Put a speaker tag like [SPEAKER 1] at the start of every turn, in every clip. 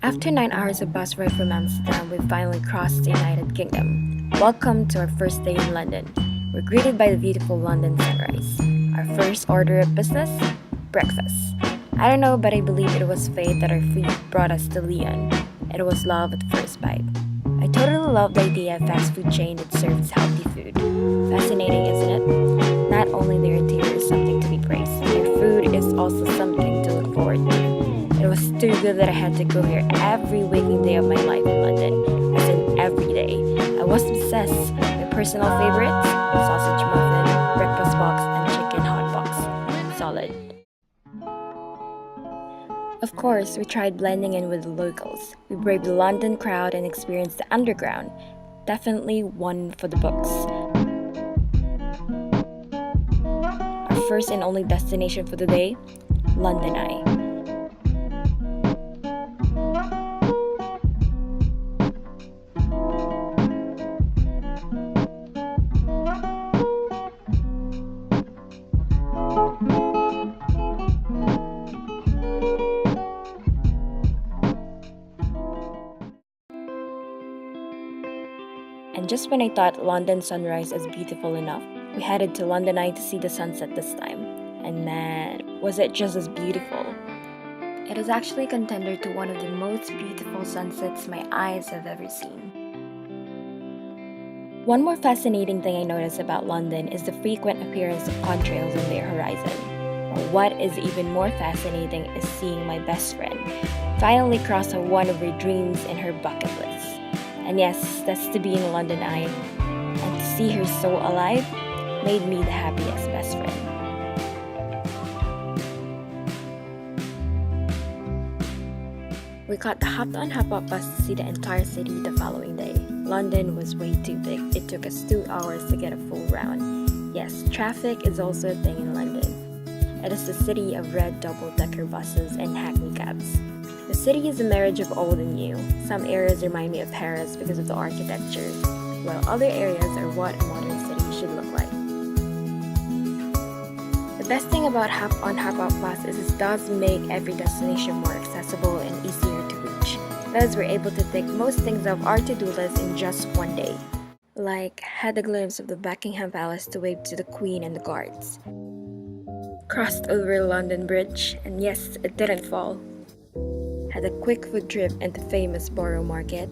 [SPEAKER 1] After 9 hours of bus ride from Amsterdam, we finally crossed the United Kingdom. Welcome to our first day in London. We're greeted by the beautiful London sunrise. Our first order of business? Breakfast. I don't know, but I believe it was fate that our feet brought us to Leon. It was love at first bite. I totally love the idea of fast food chain that serves healthy food. Fascinating, isn't it? Not only their interior is something to be praised, their food is also something to look forward to. It was too good that I had to go here every waking day of my life in London, as in every day. I was obsessed. My personal favorites: sausage muffin, breakfast box, and chicken hot box. Solid. Of course, we tried blending in with the locals. We braved the London crowd and experienced the underground. Definitely one for the books. Our first and only destination for the day, London Eye. And just when I thought London sunrise is beautiful enough, we headed to London Eye to see the sunset this time. And man, was it just as beautiful. It is actually a contender to one of the most beautiful sunsets my eyes have ever seen. One more fascinating thing I noticed about London is the frequent appearance of contrails on their horizon. Or what is even more fascinating is seeing my best friend finally cross one of her dreams in her bucket list. And yes, that's to be in London Eye, and to see her so alive made me the happiest best friend. We caught the hop-on hop-off bus to see the entire city the following day. London was way too big. It took us 2 hours to get a full round. Yes, traffic is also a thing in London. It is the city of red double-decker buses and hackney cabs. The city is a marriage of old and new. Some areas remind me of Paris because of the architecture, while other areas are what a modern city should look like. The best thing about hop-on hop-off bus is it does make every destination more accessible and easier to reach. Thus, we're able to tick most things off our to-do list in just one day. Like, had a glimpse of the Buckingham Palace to wave to the Queen and the guards. Crossed over London Bridge, and yes, it didn't fall. Had a quick food trip into famous Borough Market.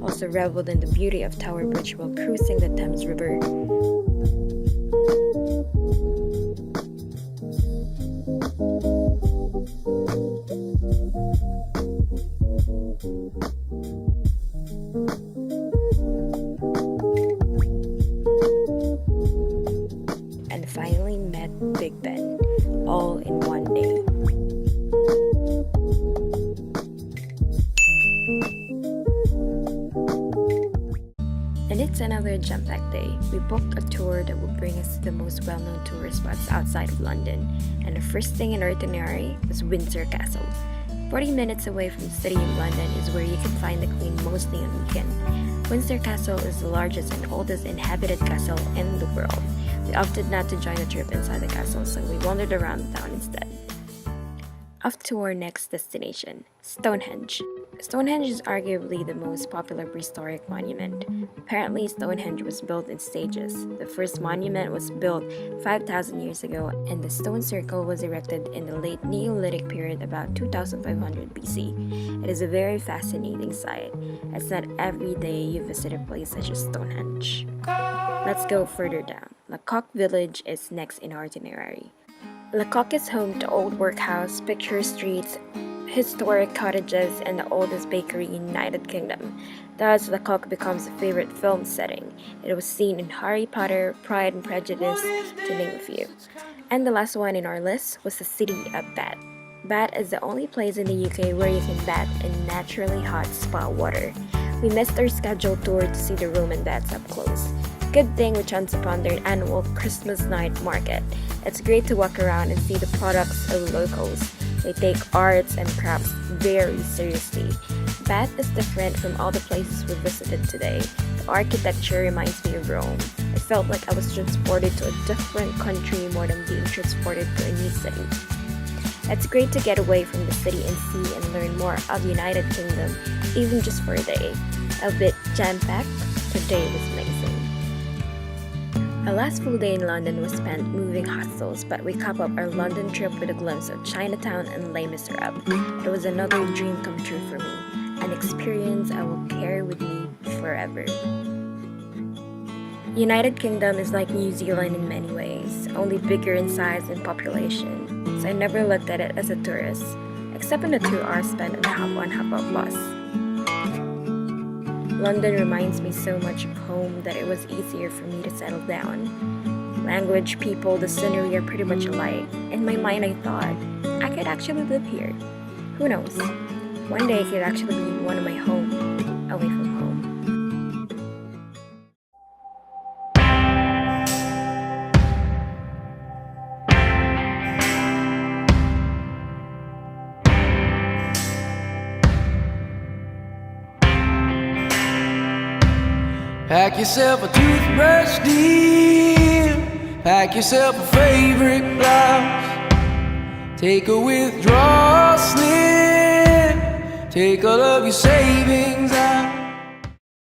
[SPEAKER 1] Also reveled in the beauty of Tower Bridge while cruising the Thames River. And finally met Big Ben, all in one day. And it's another jam-packed day. We booked a tour that will bring us to the most well-known tourist spots outside of London, and the first thing in our itinerary was Windsor Castle. 40 minutes away from the city of London is where you can find the Queen mostly on weekend. Windsor Castle is the largest and oldest inhabited castle in the world. We opted not to join the trip inside the castle, so we wandered around the town instead. Off to our next destination, Stonehenge. Stonehenge is arguably the most popular prehistoric monument. Apparently, Stonehenge was built in stages. The first monument was built 5,000 years ago, and the stone circle was erected in the late Neolithic period about 2500 BC. It is a very fascinating sight. It's not every day you visit a place such as Stonehenge. Let's go further down. Lacock Village is next in our itinerary. Lacock is home to old workhouse, picturesque streets, historic cottages, and the oldest bakery in the United Kingdom. Thus, Lacock becomes a favorite film setting. It was seen in Harry Potter, Pride and Prejudice, to name a few. And the last one in our list was the city of Bath. Bath is the only place in the UK where you can bath in naturally hot spa water. We missed our scheduled tour to see the Roman baths up close. Good thing we chanced upon their annual Christmas night market. It's great to walk around and see the products of locals. They take arts and crafts very seriously. path is different from all the places we visited today. The architecture reminds me of Rome. I felt like I was transported to a different country more than being transported to a new city. It's great to get away from the city and see and learn more of the United Kingdom, even just for a day. A bit jam-packed, today was amazing. Our last full day in London was spent moving hostels, but we cap up our London trip with a glimpse of Chinatown and Les Miserables. It was another dream come true for me, an experience I will carry with me forever. United Kingdom is like New Zealand in many ways, only bigger in size and population, so I never looked at it as a tourist, except in the 2 hours spent on the hop-on hop-off bus. London reminds me so much of home that it was easier for me to settle down. Language, people, the scenery are pretty much alike. In my mind, I thought, I could actually live here. Who knows? One day I could actually be in one of my home, away from home.
[SPEAKER 2] Pack yourself a toothbrush, dear. Pack yourself a favorite blouse. Take a withdrawal slip. Take all of your savings out.